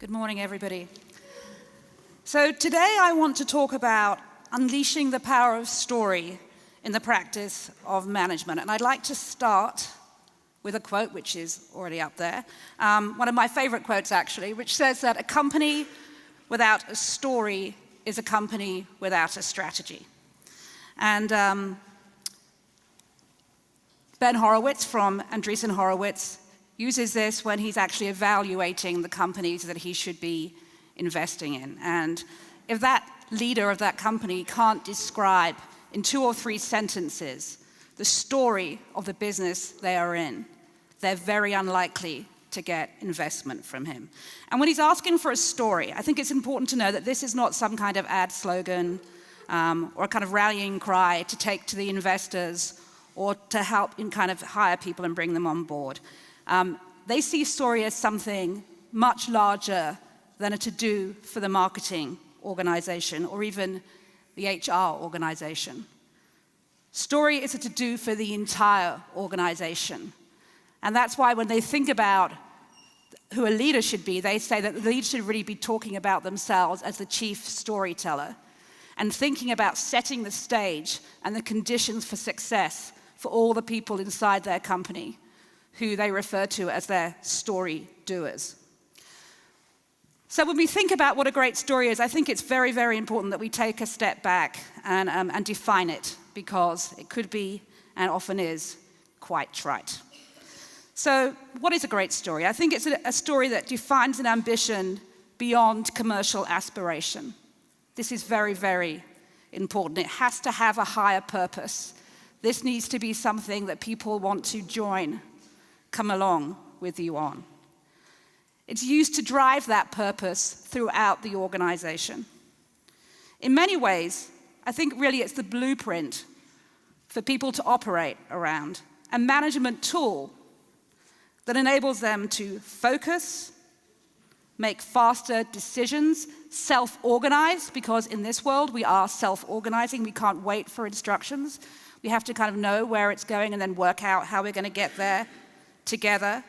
Good morning, everybody. So today I want to talk about unleashing the power of story in the practice of management. And I'd like to start with a quote, which is already up there. One of my favorite quotes, actually, which says that a company without a story is a company without a strategy. And Ben Horowitz from Andreessen Horowitz uses this when he's actually evaluating the companies that he should be investing in. And if that leader of that company can't describe in 2 or 3 sentences the story of the business they are in, they're very unlikely to get investment from him. And when he's asking for a story, I think it's important to know that this is not some kind of ad slogan or a kind of rallying cry to take to the investors or to help in kind of hire people and bring them on board. They see story as something much larger than a to-do for the marketing organization or even the HR organization. Story is a to-do for the entire organization. And that's why when they think about who a leader should be, they say that the leader should really be talking about themselves as the chief storyteller and thinking about setting the stage and the conditions for success for all the people inside their company, who they refer to as their story doers. So when we think about what a great story is, I think it's very, very important that we take a step back and define it, because it could be, and often is, quite trite. So what is a great story? I think it's a story that defines an ambition beyond commercial aspiration. This is very, very important. It has to have a higher purpose. This needs to be something that people want to come along with you on. It's used to drive that purpose throughout the organization. In many ways, I think really it's the blueprint for people to operate around, a management tool that enables them to focus, make faster decisions, self-organize, because in this world we are self-organizing. We can't wait for instructions. We have to kind of know where it's going and then work out how we're going to get there together,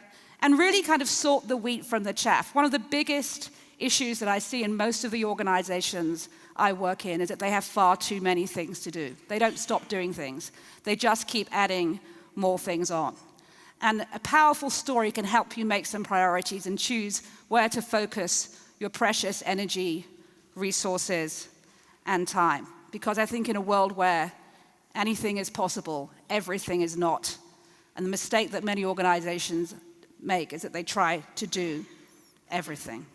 and really kind of sort the wheat from the chaff. One of the biggest issues that I see in most of the organizations I work in is that they have far too many things to do. They don't stop doing things. They just keep adding more things on. And a powerful story can help you make some priorities and choose where to focus your precious energy, resources, and time. Because I think in a world where anything is possible, everything is not. And the mistake that many organizations make is that they try to do everything.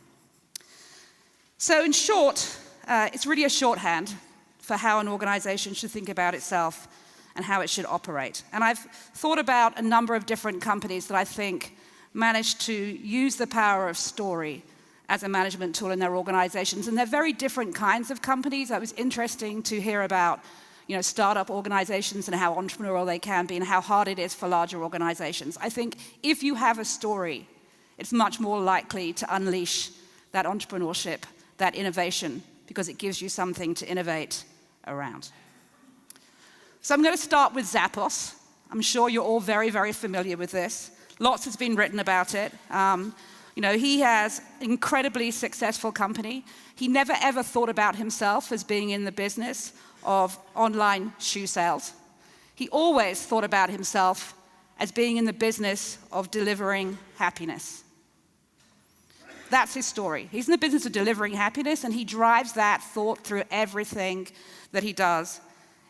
So in short, it's really a shorthand for how an organization should think about itself and how it should operate. And I've thought about a number of different companies that I think manage to use the power of story as a management tool in their organizations. And they're very different kinds of companies. It was interesting to hear about startup organizations and how entrepreneurial they can be and how hard it is for larger organizations. I think if you have a story, it's much more likely to unleash that entrepreneurship, that innovation, because it gives you something to innovate around. So I'm going to start with Zappos. I'm sure you're all very, very familiar with this. Lots has been written about it. He has an incredibly successful company. He never ever thought about himself as being in the business of online shoe sales. He always thought about himself as being in the business of delivering happiness. That's his story. He's in the business of delivering happiness, and he drives that thought through everything that he does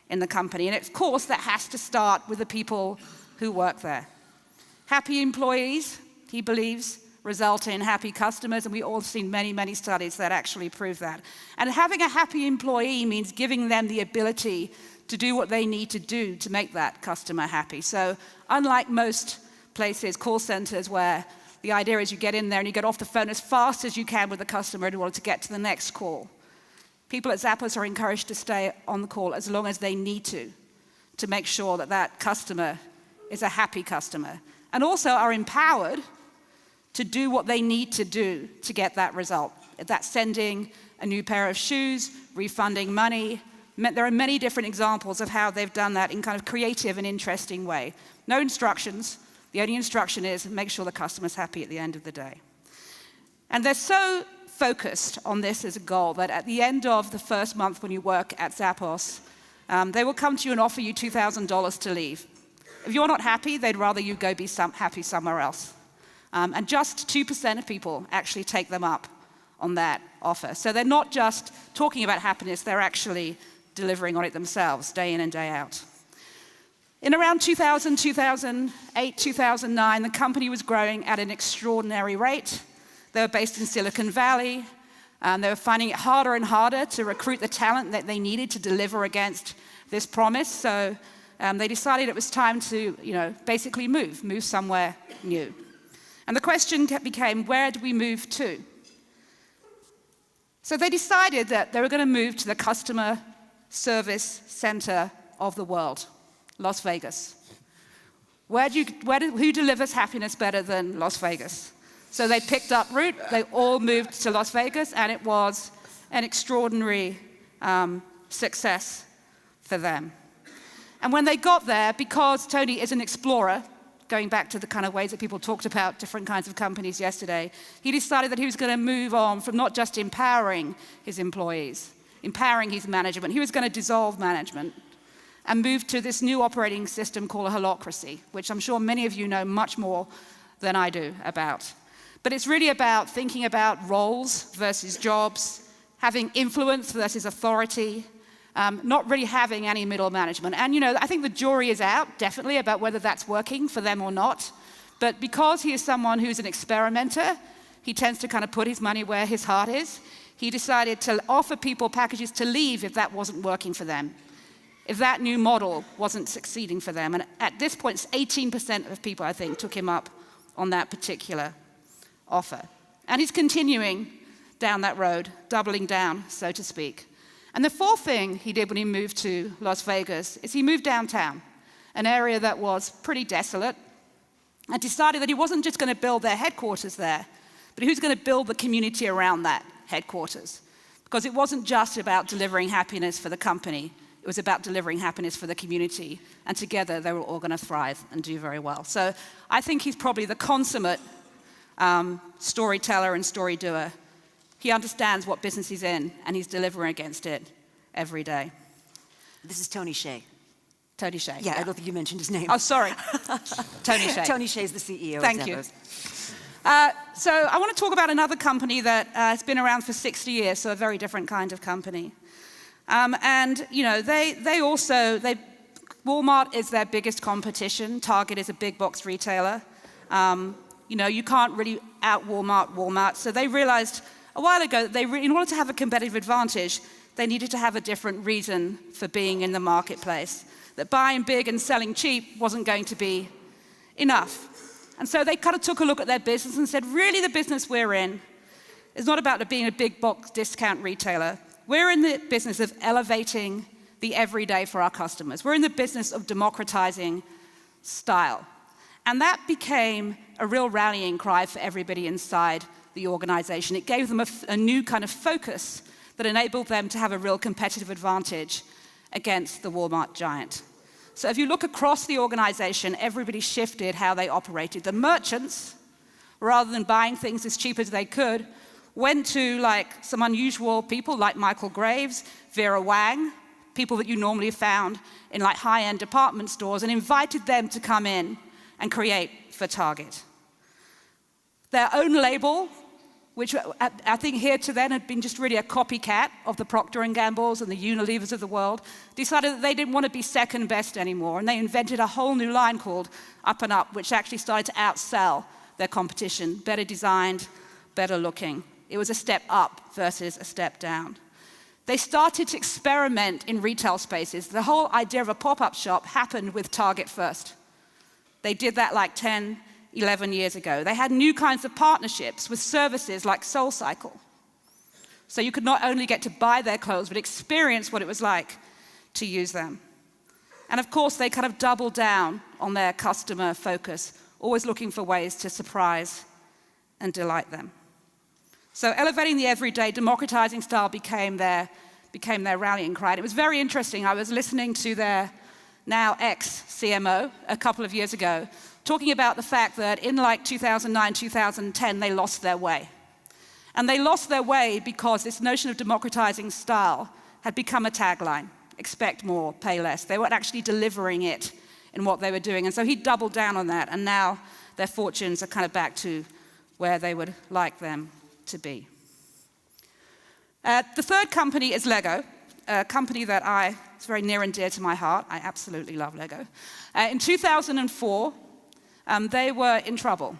in the company. And of course, that has to start with the people who work there. Happy employees, he believes, result in happy customers, and we all have seen many, many studies that actually prove that. And having a happy employee means giving them the ability to do what they need to do to make that customer happy. So unlike most places, call centers, where the idea is you get in there and you get off the phone as fast as you can with the customer in order to get to the next call, people at Zappos are encouraged to stay on the call as long as they need to make sure that that customer is a happy customer, and also are empowered to do what they need to do to get that result. That's sending a new pair of shoes, refunding money. There are many different examples of how they've done that in kind of creative and interesting way. No instructions. The only instruction is make sure the customer's happy at the end of the day. And they're so focused on this as a goal, that at the end of the first month when you work at Zappos, they will come to you and offer you $2,000 to leave. If you're not happy, they'd rather you go be happy somewhere else. And just 2% of people actually take them up on that offer. So they're not just talking about happiness, they're actually delivering on it themselves, day in and day out. In around 2000, 2008, 2009, the company was growing at an extraordinary rate. They were based in Silicon Valley. They were finding it harder and harder to recruit the talent that they needed to deliver against this promise. So they decided it was time to, basically move somewhere new. And the question became, where do we move to? So they decided that they were going to move to the customer service center of the world, Las Vegas. Who delivers happiness better than Las Vegas? So they picked up route, they all moved to Las Vegas, and it was an extraordinary success for them. And when they got there, because Tony is an explorer, going back to the kind of ways that people talked about different kinds of companies yesterday, he decided that he was going to move on from not just empowering his employees, empowering his management, he was going to dissolve management and move to this new operating system called a holacracy, which I'm sure many of you know much more than I do about. But it's really about thinking about roles versus jobs, having influence versus authority, not really having any middle management. And I think the jury is out, definitely, about whether that's working for them or not. But because he is someone who's an experimenter, he tends to kind of put his money where his heart is. He decided to offer people packages to leave if that wasn't working for them, if that new model wasn't succeeding for them. And at this point, 18% of people, I think, took him up on that particular offer. And he's continuing down that road, doubling down, so to speak. And the fourth thing he did when he moved to Las Vegas is he moved downtown, an area that was pretty desolate, and decided that he wasn't just going to build their headquarters there, but he was going to build the community around that headquarters. Because it wasn't just about delivering happiness for the company, it was about delivering happiness for the community. And together, they were all going to thrive and do very well. So I think he's probably the consummate storyteller and story doer. He understands what business he's in, and he's delivering against it every day. This is Tony Hsieh. Tony Hsieh. Yeah, I don't think you mentioned his name. Oh, sorry. Tony Hsieh. Tony Hsieh is the CEO Thank of you. Zappos. So I want to talk about another company that has been around for 60 years, so a very different kind of company. Walmart is their biggest competition. Target is a big box retailer. You can't really out-Walmart Walmart. So they realized a while ago that in order to have a competitive advantage, they needed to have a different reason for being in the marketplace. That buying big and selling cheap wasn't going to be enough. And so they kind of took a look at their business and said, really the business we're in is not about being a big box discount retailer. We're in the business of elevating the everyday for our customers. We're in the business of democratizing style. And that became a real rallying cry for everybody inside the organization. It gave them a new kind of focus that enabled them to have a real competitive advantage against the Walmart giant. So if you look across the organization, everybody shifted how they operated. The merchants, rather than buying things as cheap as they could, went to some unusual people like Michael Graves, Vera Wang, people that you normally found in high-end department stores, and invited them to come in and create for Target. Their own label, which I think here to then had been just really a copycat of the Procter & Gamble's and the Unilevers of the world, decided that they didn't want to be second best anymore, and they invented a whole new line called Up and Up, which actually started to outsell their competition, better designed, better looking. It was a step up versus a step down. They started to experiment in retail spaces. The whole idea of a pop-up shop happened with Target first. They did that 10, 11 years ago. They had new kinds of partnerships with services like SoulCycle. So you could not only get to buy their clothes, but experience what it was like to use them. And of course, they kind of doubled down on their customer focus, always looking for ways to surprise and delight them. So elevating the everyday, democratizing style became their rallying cry. And it was very interesting. I was listening to their now ex-CMO a couple of years ago, talking about the fact that in 2009, 2010, they lost their way. And they lost their way because this notion of democratizing style had become a tagline. Expect more, pay less. They weren't actually delivering it in what they were doing. And so he doubled down on that, and now their fortunes are kind of back to where they would like them to be. The third company is Lego, a company that is very near and dear to my heart. I absolutely love Lego. In 2004, they were in trouble.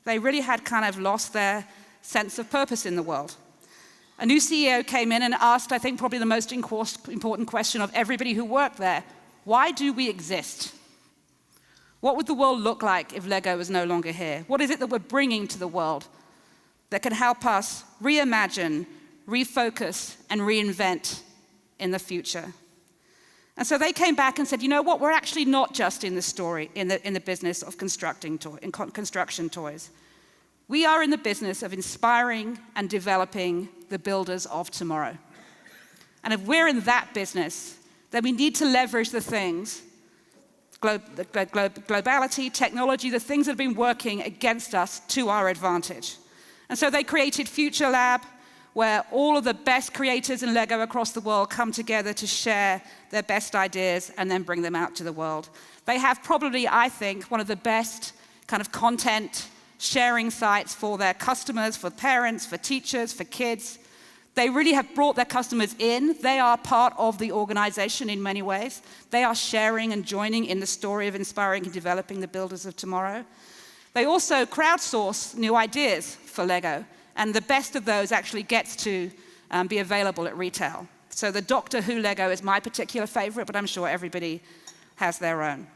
They really had kind of lost their sense of purpose in the world. A new CEO came in and asked, I think, probably the most important question of everybody who worked there: why do we exist? What would the world look like if Lego was no longer here? What is it that we're bringing to the world that can help us reimagine, refocus, and reinvent in the future? And so they came back and said, you know what, we're actually not just in the business of construction toys. We are in the business of inspiring and developing the builders of tomorrow. And if we're in that business, then we need to leverage the things, globality, technology, the things that have been working against us to our advantage. And so they created Future Lab, where all of the best creators in Lego across the world come together to share their best ideas and then bring them out to the world. They have probably, I think, one of the best kind of content sharing sites for their customers, for parents, for teachers, for kids. They really have brought their customers in. They are part of the organization in many ways. They are sharing and joining in the story of inspiring and developing the builders of tomorrow. They also crowdsource new ideas for Lego, and the best of those actually gets to be available at retail. So the Doctor Who Lego is my particular favorite, but I'm sure everybody has their own.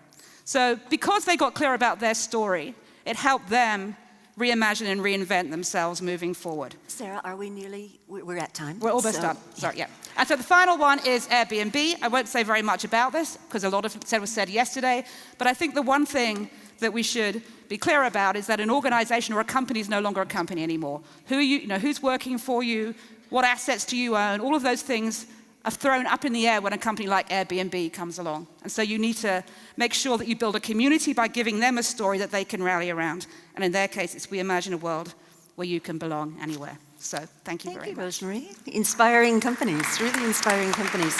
So because they got clear about their story, it helped them reimagine and reinvent themselves moving forward. Sarah, we're at time. We're almost done. Sorry, yeah. And so the final one is Airbnb. I won't say very much about this because a lot of it was said yesterday, but I think the one thing that we should be clear about is that an organization or a company is no longer a company anymore. Who's working for you, what assets do you own, all of those things are thrown up in the air when a company like Airbnb comes along. And so you need to make sure that you build a community by giving them a story that they can rally around. And in their case, it's we imagine a world where you can belong anywhere. So thank you very much. Thank you, Rosmarie. Inspiring companies, really inspiring companies.